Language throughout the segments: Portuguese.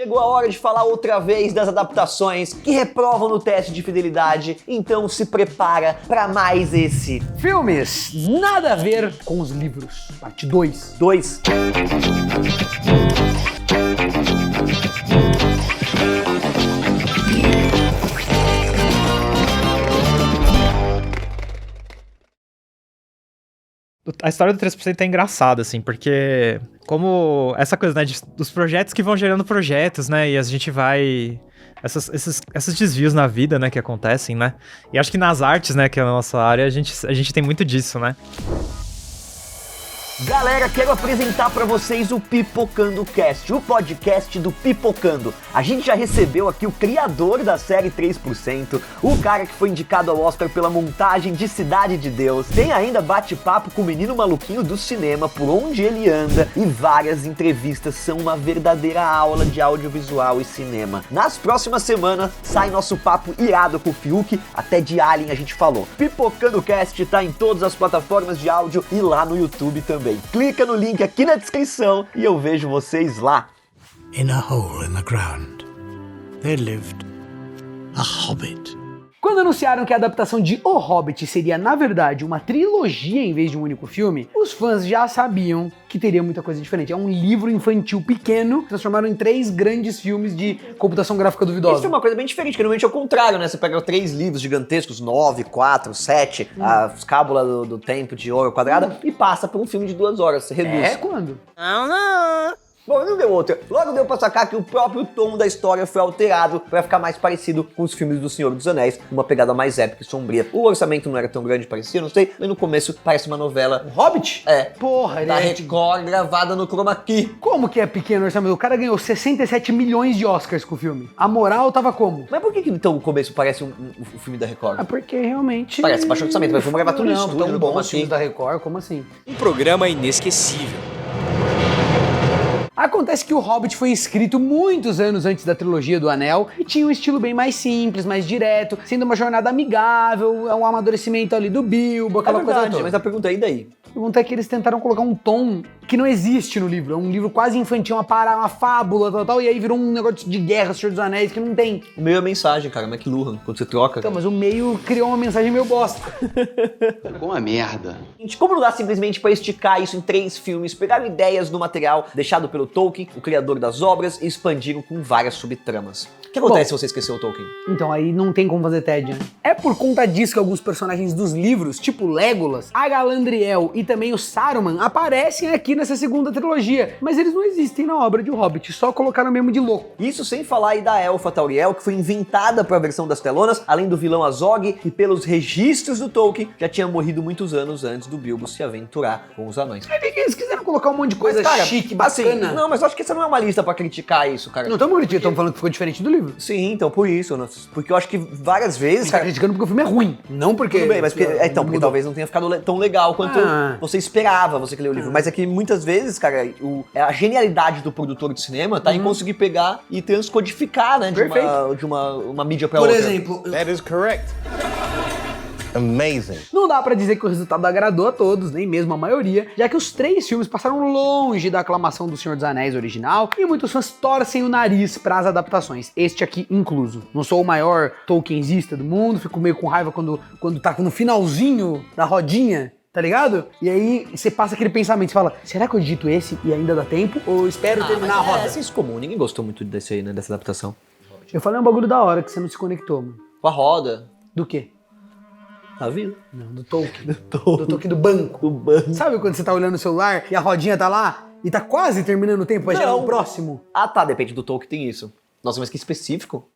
Chegou a hora de falar outra vez das adaptações que reprovam no teste de fidelidade, então se prepara para mais esse Filmes nada a ver com os livros. Parte 2. 2. A história do 3% é engraçada, assim, porque como essa coisa, né, dos projetos que vão gerando projetos, né, e a gente vai... Esses desvios na vida, né, que acontecem, né, e acho que nas artes, né, que é a nossa área, a gente tem muito disso, né. Galera, quero apresentar pra vocês o Pipocando Cast, o podcast do Pipocando. A gente já recebeu aqui o criador da série 3%, o cara que foi indicado ao Oscar pela montagem de Cidade de Deus. Tem ainda bate-papo com o menino maluquinho do cinema, por onde ele anda, e várias entrevistas. São uma verdadeira aula de audiovisual e cinema. Nas próximas semanas sai nosso papo irado com o Fiuk, até de Alien a gente falou. Pipocando Cast tá em todas as plataformas de áudio e lá no YouTube também. Clica no link aqui na descrição e eu vejo vocês lá. In a hole in the ground, there lived a hobbit. Quando anunciaram que a adaptação de O Hobbit seria, na verdade, uma trilogia em vez de um único filme, os fãs já sabiam que teria muita coisa diferente. É um livro infantil pequeno, que transformaram em 3 grandes filmes de computação gráfica duvidosa. Isso é uma coisa bem diferente, que normalmente é o contrário, né? Você pega 3 livros gigantescos, 9, 4, 7, as cábulas do tempo de ouro quadrada, e passa por um filme de 2 horas, você reduz. É quando? Bom, não deu outra. Logo deu pra sacar que o próprio tom da história foi alterado pra ficar mais parecido com os filmes do Senhor dos Anéis, uma pegada mais épica e sombria. O orçamento não era tão grande, parecia, não sei, mas no começo parece uma novela. O Hobbit? É. Porra, ele Da é... Record, gravada no Chroma Key. Como que é pequeno o orçamento? O cara ganhou 67 milhões de Oscars com o filme. A moral tava como? Mas por que então o começo parece um filme da Record? É porque realmente... Parece baixo orçamento, mas vamos gravar tudo no Não, estúdio, tão bom bom assim. filmes da Record, como assim? Um programa inesquecível. Acontece que o Hobbit foi escrito muitos anos antes da trilogia do Anel e tinha um estilo bem mais simples, mais direto, sendo uma jornada amigável, um amadurecimento ali do Bilbo, aquela coisa toda. Mas a pergunta é, e daí? A pergunta é que eles tentaram colocar um tom que não existe no livro. É um livro quase infantil, uma fábula, tal, e aí virou um negócio de guerra, Senhor dos Anéis, que não tem. O meio é a mensagem, cara, McLuhan, quando você troca. Então, mas o meio criou uma mensagem meio bosta. Ficou uma merda. Gente, como não dá simplesmente pra esticar isso em 3 filmes, pegaram ideias do material deixado pelo Tolkien, o criador das obras, e expandiram com várias subtramas. O que acontece se você esqueceu o Tolkien? Então, aí não tem como fazer TED, né? É por conta disso que alguns personagens dos livros, tipo Legolas, a Galadriel e também o Saruman, aparecem aqui nessa segunda trilogia, mas eles não existem na obra de O Hobbit, só colocaram mesmo de louco. Isso sem falar aí da elfa Tauriel, que foi inventada pra versão das telonas, além do vilão Azog, e pelos registros do Tolkien, já tinha morrido muitos anos antes do Bilbo se aventurar com os anões. Eles quiseram colocar um monte de coisa Mas, cara, chique, bacana. Assim, não, mas eu acho que essa não é uma lista pra criticar isso, cara. Não estamos criticando, estamos falando que ficou diferente do livro. Sim, então por isso, né? Porque eu acho que várias vezes, Tá cara... criticando porque o filme é ruim, não porque... Tudo bem, mas porque talvez não tenha ficado tão legal quanto você esperava, você que leu o livro. Mas é que muitas vezes, cara, a genialidade do produtor de cinema tá em conseguir pegar e transcodificar, né, de uma mídia pra Por outra. exemplo, That is correct. Amazing. não dá pra dizer que o resultado agradou a todos, nem mesmo a maioria, já que os 3 filmes passaram longe da aclamação do Senhor dos Anéis original e muitos fãs torcem o nariz pras adaptações, este aqui incluso. Não sou o maior Tolkienista do mundo, fico meio com raiva quando tá no finalzinho da rodinha, tá ligado? E aí você passa aquele pensamento, você fala, será que eu digito esse e ainda dá tempo? Ou espero terminar a roda? É senso comum, ninguém gostou muito dessa adaptação. Eu falei um bagulho da hora que você não se conectou, mano. Com a roda, Do quê? tá vendo? Não, do Tolkien. Do Tolkien do banco. Do banco. Sabe quando você tá olhando o celular e a rodinha tá lá e tá quase terminando o tempo, vai gerar Não. um próximo? Ah tá, depende do Tolkien tem isso. Nossa, mas que específico.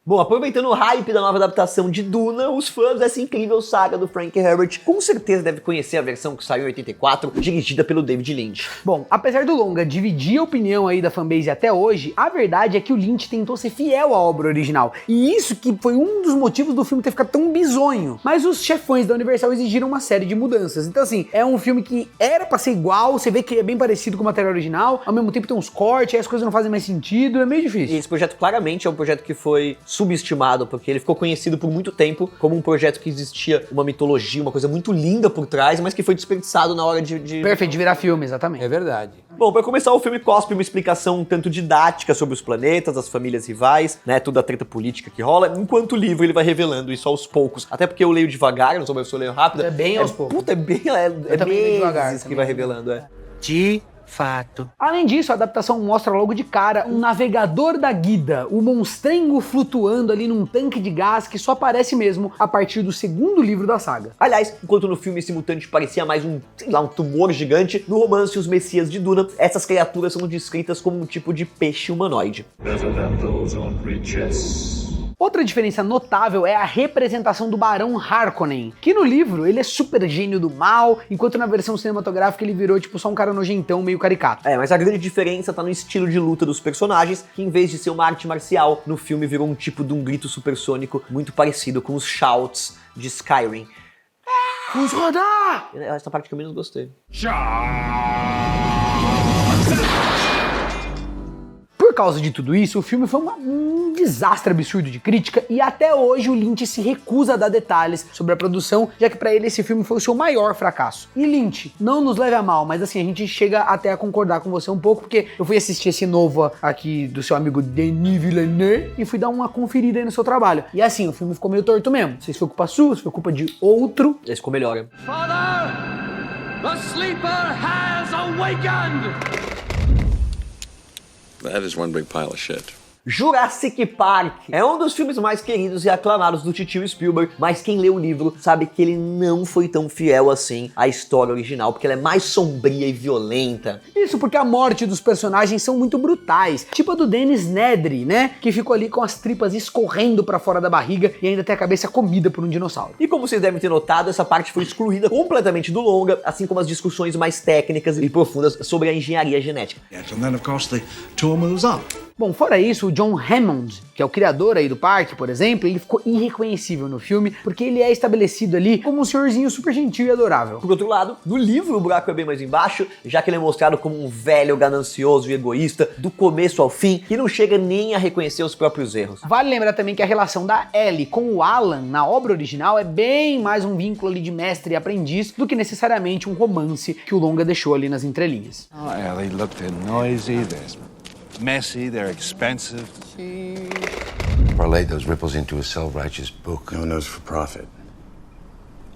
Bom, aproveitando o hype da nova adaptação de Duna, os fãs dessa incrível saga do Frank Herbert com certeza devem conhecer a versão que saiu em 84, dirigida pelo David Lynch. Bom, apesar do longa dividir a opinião aí da fanbase até hoje, a verdade é que o Lynch tentou ser fiel à obra original. E isso que foi um dos motivos do filme ter ficado tão bizonho. Mas os chefões da Universal exigiram uma série de mudanças. Então assim, é um filme que era pra ser igual, você vê que é bem parecido com o material original, ao mesmo tempo tem uns cortes, aí as coisas não fazem mais sentido, é meio difícil. E esse projeto claramente é um projeto que foi subestimado, porque ele ficou conhecido por muito tempo como um projeto que existia uma mitologia, uma coisa muito linda por trás, mas que foi desperdiçado na hora de... Perfeito, de virar filme, exatamente. É verdade. Bom, pra começar, o filme cospe uma explicação um tanto didática sobre os planetas, as famílias rivais, né, toda a treta política que rola, enquanto o livro ele vai revelando isso aos poucos. Até porque eu leio devagar, não sou se eu leio rápido. É bem aos poucos. Puta, é bem... É também leio devagar, meses que vai revelando, De fato. Além disso, a adaptação mostra logo de cara um navegador da Guida, o monstrengo flutuando ali num tanque de gás que só aparece mesmo a partir do segundo livro da saga. Aliás, enquanto no filme esse mutante parecia mais um, sei lá, um tumor gigante, no romance Os Messias de Duna, essas criaturas são descritas como um tipo de peixe humanoide. Outra diferença notável é a representação do Barão Harkonnen, que no livro ele é super gênio do mal, enquanto na versão cinematográfica ele virou tipo só um cara nojentão, meio caricato. Mas a grande diferença tá no estilo de luta dos personagens, que em vez de ser uma arte marcial, no filme virou um tipo de um grito supersônico muito parecido com os shouts de Skyrim. Vamos rodar! Essa parte que eu menos gostei. Por causa de tudo isso, o filme foi um desastre absurdo de crítica e até hoje o Lynch se recusa a dar detalhes sobre a produção, já que pra ele esse filme foi o seu maior fracasso. E Lynch, não nos leve a mal, mas assim, a gente chega até a concordar com você um pouco, porque eu fui assistir esse novo aqui do seu amigo Denis Villeneuve e fui dar uma conferida aí no seu trabalho. E assim, o filme ficou meio torto mesmo. Não sei se foi culpa sua, se foi culpa de outro. Esse ficou melhor, hein? Father, the sleeper has awakened! That is one big pile of shit. Jurassic Park é um dos filmes mais queridos e aclamados do tio Spielberg, mas quem lê o livro sabe que ele não foi tão fiel assim à história original, porque ela é mais sombria e violenta. Isso porque a morte dos personagens são muito brutais, tipo a do Dennis Nedry, né, que ficou ali com as tripas escorrendo pra fora da barriga e ainda tem a cabeça comida por um dinossauro. E como vocês devem ter notado, essa parte foi excluída completamente do longa, assim como as discussões mais técnicas e profundas sobre a engenharia genética. And then, of course, the tour moves on. Bom, fora isso, o John Hammond, que é o criador aí do parque, por exemplo, ele ficou irreconhecível no filme, porque ele é estabelecido ali como um senhorzinho super gentil e adorável. Por outro lado, no livro o buraco é bem mais embaixo, já que ele é mostrado como um velho ganancioso e egoísta, do começo ao fim, que não chega nem a reconhecer os próprios erros. Vale lembrar também que a relação da Ellie com o Alan, na obra original, é bem mais um vínculo ali de mestre e aprendiz, do que necessariamente um romance que o longa deixou ali nas entrelinhas. Oh, Ellie, look, they're noisy, they're messy, they're expensive. Parlay those ripples into a self-righteous book. No knows for profit.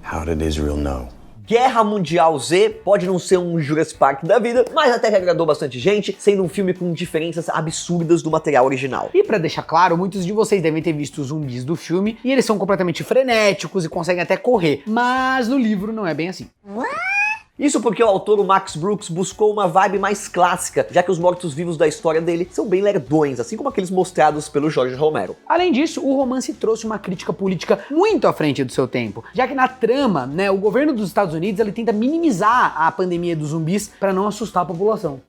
How did Israel know? Guerra Mundial Z pode não ser um Jurassic Park da vida, mas até que agradou bastante gente, sendo um filme com diferenças absurdas do material original. E pra deixar claro, muitos de vocês devem ter visto os zumbis do filme, e eles são completamente frenéticos e conseguem até correr, mas no livro não é bem assim. Isso porque o autor, o Max Brooks, buscou uma vibe mais clássica, já que os mortos-vivos da história dele são bem lerdões, assim como aqueles mostrados pelo Jorge Romero. Além disso, o romance trouxe uma crítica política muito à frente do seu tempo, já que na trama, né, o governo dos Estados Unidos ele tenta minimizar a pandemia dos zumbis para não assustar a população.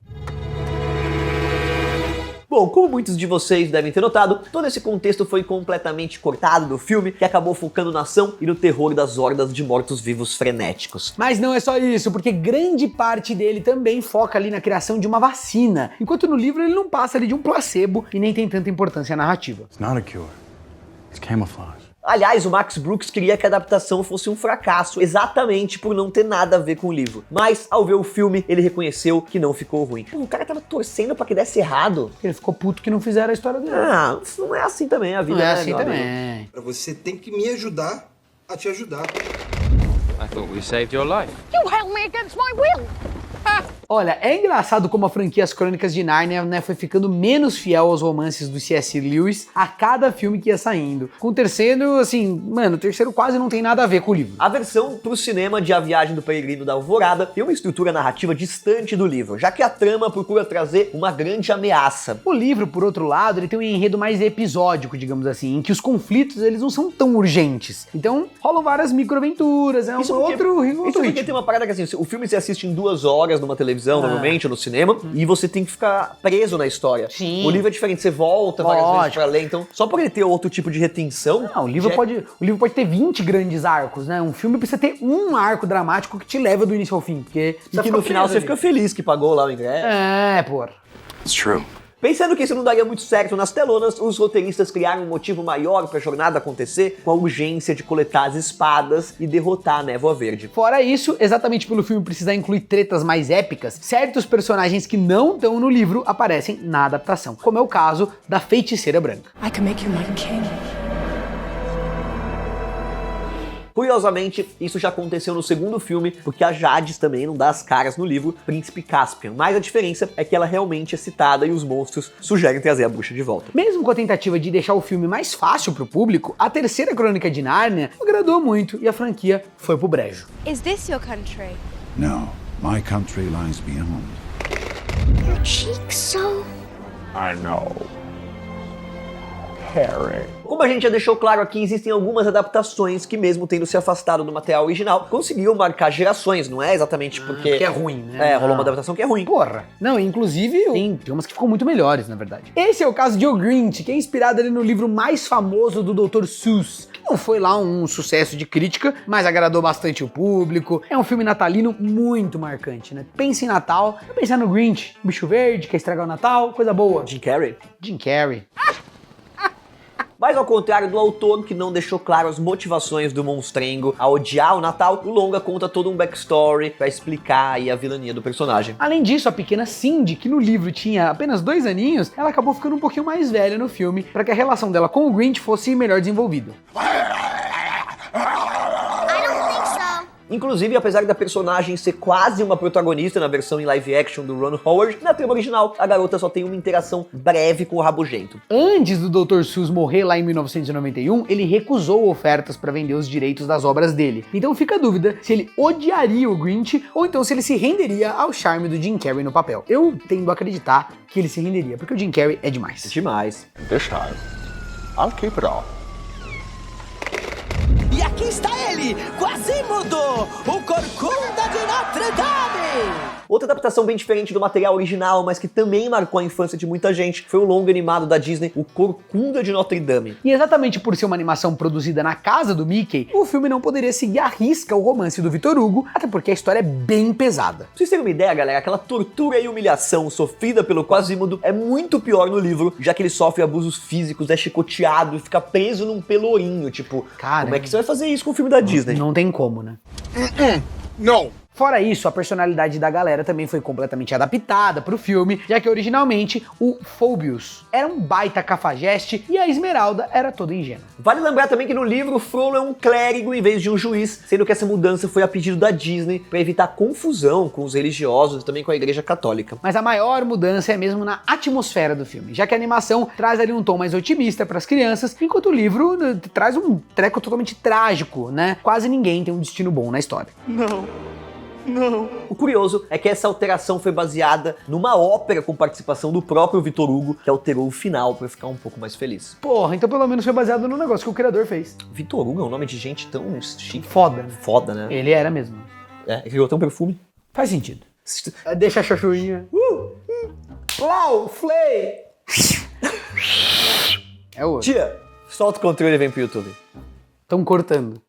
Bom, como muitos de vocês devem ter notado, todo esse contexto foi completamente cortado do filme, que acabou focando na ação e no terror das hordas de mortos-vivos frenéticos. Mas não é só isso, porque grande parte dele também foca ali na criação de uma vacina, enquanto no livro ele não passa ali de um placebo e nem tem tanta importância narrativa. It's not a cure. It's camouflage. Aliás, o Max Brooks queria que a adaptação fosse um fracasso, exatamente por não ter nada a ver com o livro. Mas, ao ver o filme, ele reconheceu que não ficou ruim. O cara tava torcendo pra que desse errado. Ele ficou puto que não fizeram a história dele. Ah, não é assim também a vida, não é né, assim também. Você tem que me ajudar a te ajudar. I thought we saved your life. You held me against my will. Olha, é engraçado como a franquia As Crônicas de Nárnia, né, foi ficando menos fiel aos romances do C.S. Lewis a cada filme que ia saindo. Com o terceiro, assim, mano, o terceiro quase não tem nada a ver com o livro. A versão pro cinema de A Viagem do Peregrino da Alvorada tem uma estrutura narrativa distante do livro, já que a trama procura trazer uma grande ameaça. O livro, por outro lado, ele tem um enredo mais episódico, digamos assim, em que os conflitos, eles não são tão urgentes. Então, rolam várias microaventuras, é outro porque tem uma parada que assim, o filme se assiste em 2 horas numa televisão, normalmente, ou no cinema, e você tem que ficar preso na história. Sim. O livro é diferente, você volta várias vezes pra ler, então, só por ele ter outro tipo de retenção... Não, o livro pode ter 20 grandes arcos, né? Um filme precisa ter um arco dramático que te leva do início ao fim, porque... E que no final você fica feliz que pagou lá o ingresso. É, pô. It's true. Pensando que isso não daria muito certo nas telonas, os roteiristas criaram um motivo maior pra jornada acontecer com a urgência de coletar as espadas e derrotar a Névoa Verde. Fora isso, exatamente pelo filme precisar incluir tretas mais épicas, certos personagens que não estão no livro aparecem na adaptação, como é o caso da Feiticeira Branca. I can make you my king. Curiosamente, isso já aconteceu no segundo filme, porque a Jades também não dá as caras no livro Príncipe Caspian, mas a diferença é que ela realmente é citada e os monstros sugerem trazer a bruxa de volta. Mesmo com a tentativa de deixar o filme mais fácil pro público, a terceira Crônica de Nárnia agradou muito e a franquia foi pro brejo. Is this your country? No, my country lies beyond. Your cheeks so... I know. Harry. Como a gente já deixou claro aqui, existem algumas adaptações que, mesmo tendo se afastado do material original, conseguiram marcar gerações, não é exatamente porque é ruim, né? É, rolou uma adaptação que é ruim. Porra. Não, inclusive tem umas que ficam muito melhores, na verdade. Esse é o caso de O Grinch, que é inspirado ali no livro mais famoso do Dr. Seuss, que não foi lá um sucesso de crítica, mas agradou bastante o público. É um filme natalino muito marcante, né? Pensa em Natal, vai pensar no Grinch, bicho verde, quer estragar o Natal, coisa boa. Jim Carrey. Jim Carrey. Mas ao contrário do autor, que não deixou claro as motivações do monstrengo a odiar o Natal, o longa conta todo um backstory pra explicar aí a vilania do personagem. Além disso, a pequena Cindy, que no livro tinha apenas 2 aninhos, ela acabou ficando um pouquinho mais velha no filme, para que a relação dela com o Grinch fosse melhor desenvolvida. Inclusive, apesar da personagem ser quase uma protagonista na versão em live action do Ron Howard, na trama original, a garota só tem uma interação breve com o Rabugento. Antes do Dr. Seuss morrer lá em 1991, ele recusou ofertas para vender os direitos das obras dele. Então fica a dúvida se ele odiaria o Grinch ou então se ele se renderia ao charme do Jim Carrey no papel. Eu tendo a acreditar que ele se renderia, porque o Jim Carrey é demais. Demais. This time, I'll keep it all. E aqui está ele, Quasimodo, o Corcunda de Notre Dame! Outra adaptação bem diferente do material original, mas que também marcou a infância de muita gente, foi o longa animado da Disney, o Corcunda de Notre Dame. E exatamente por ser uma animação produzida na casa do Mickey, o filme não poderia seguir à risca o romance do Vitor Hugo, até porque a história é bem pesada. Pra vocês terem uma ideia, galera, aquela tortura e humilhação sofrida pelo Quasimodo é muito pior no livro, já que ele sofre abusos físicos, é chicoteado e fica preso num pelourinho, tipo, cara, como é que você vai fazer isso com o filme da Disney? Não tem como, né? No! Fora isso, a personalidade da galera também foi completamente adaptada pro filme, já que originalmente o Phoebus era um baita cafajeste e a Esmeralda era toda ingênua. Vale lembrar também que no livro o Frollo é um clérigo em vez de um juiz, sendo que essa mudança foi a pedido da Disney para evitar confusão com os religiosos e também com a Igreja Católica. Mas a maior mudança é mesmo na atmosfera do filme, já que a animação traz ali um tom mais otimista para as crianças, enquanto o livro traz um treco totalmente trágico, né? Quase ninguém tem um destino bom na história. Não. O curioso é que essa alteração foi baseada numa ópera com participação do próprio Vitor Hugo, que alterou o final pra ficar um pouco mais feliz. Porra, então pelo menos foi baseado no negócio que o criador fez. Vitor Hugo é um nome de gente tão chique. Foda, né? Foda, né? Ele era mesmo. É, ele criou até um perfume. Faz sentido. Deixa a chachuinha. Uau, Flay! É outro. Tia, solta o controle e vem pro YouTube. Estão cortando.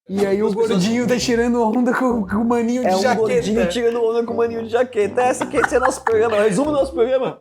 E aí o gordinho tá tirando onda com o maninho de jaqueta. É um gordinho tirando onda com o maninho de jaqueta. Esse aqui é nosso programa, resumo do nosso programa.